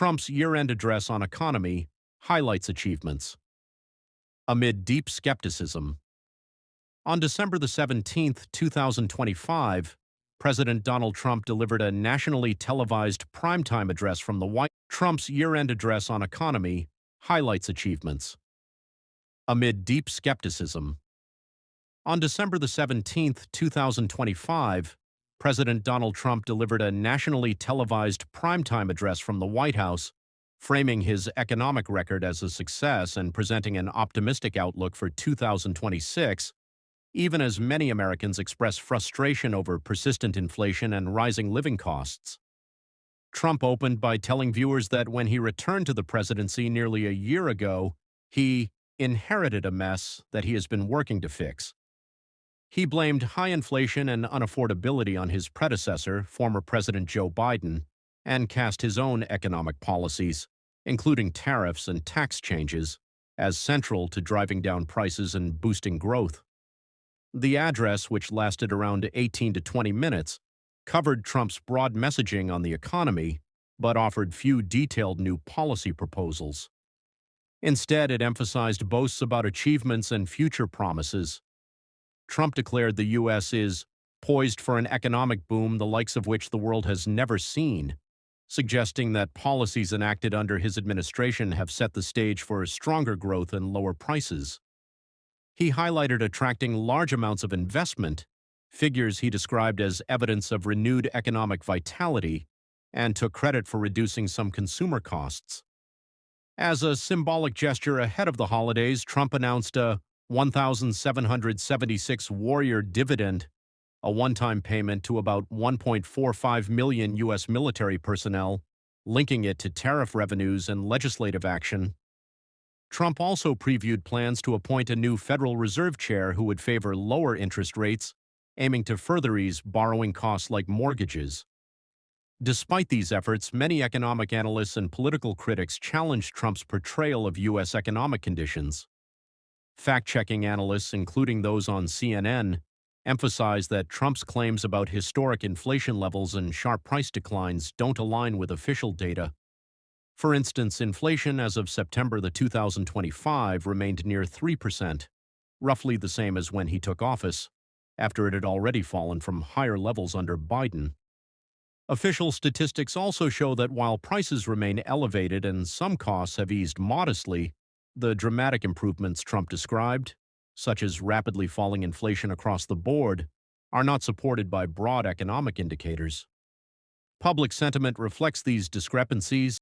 Trump's year-end address on economy highlights achievements. Amid deep skepticism, on December the 17th, 2025, President Donald Trump delivered a nationally televised primetime address from the White House. Trump's year-end address on economy highlights achievements. Amid deep skepticism, on December the 17th, 2025, President Donald Trump delivered a nationally televised primetime address from the White House, framing his economic record as a success and presenting an optimistic outlook for 2026, even as many Americans express frustration over persistent inflation and rising living costs. Trump opened by telling viewers that when he returned to the presidency nearly a year ago, he inherited a mess that he has been working to fix. He blamed high inflation and unaffordability on his predecessor, former President Joe Biden, and cast his own economic policies, including tariffs and tax changes, as central to driving down prices and boosting growth. The address, which lasted around 18 to 20 minutes, covered Trump's broad messaging on the economy, but offered few detailed new policy proposals. Instead, it emphasized boasts about achievements and future promises. Trump declared the U.S. is poised for an economic boom the likes of which the world has never seen, suggesting that policies enacted under his administration have set the stage for stronger growth and lower prices. He highlighted attracting large amounts of investment, figures he described as evidence of renewed economic vitality, and took credit for reducing some consumer costs. As a symbolic gesture ahead of the holidays, Trump announced a 1,776 warrior dividend, a one-time payment to about 1.45 million U.S. military personnel, linking it to tariff revenues and legislative action. Trump also previewed plans to appoint a new Federal Reserve chair who would favor lower interest rates, aiming to further ease borrowing costs like mortgages. Despite these efforts, many economic analysts and political critics challenged Trump's portrayal of U.S. economic conditions. Fact-checking analysts, including those on CNN, emphasize that Trump's claims about historic inflation levels and sharp price declines don't align with official data. For instance, inflation as of September 2025 remained near 3%, roughly the same as when he took office, after it had already fallen from higher levels under Biden. Official statistics also show that while prices remain elevated and some costs have eased modestly, the dramatic improvements Trump described, such as rapidly falling inflation across the board, are not supported by broad economic indicators. Public sentiment reflects these discrepancies.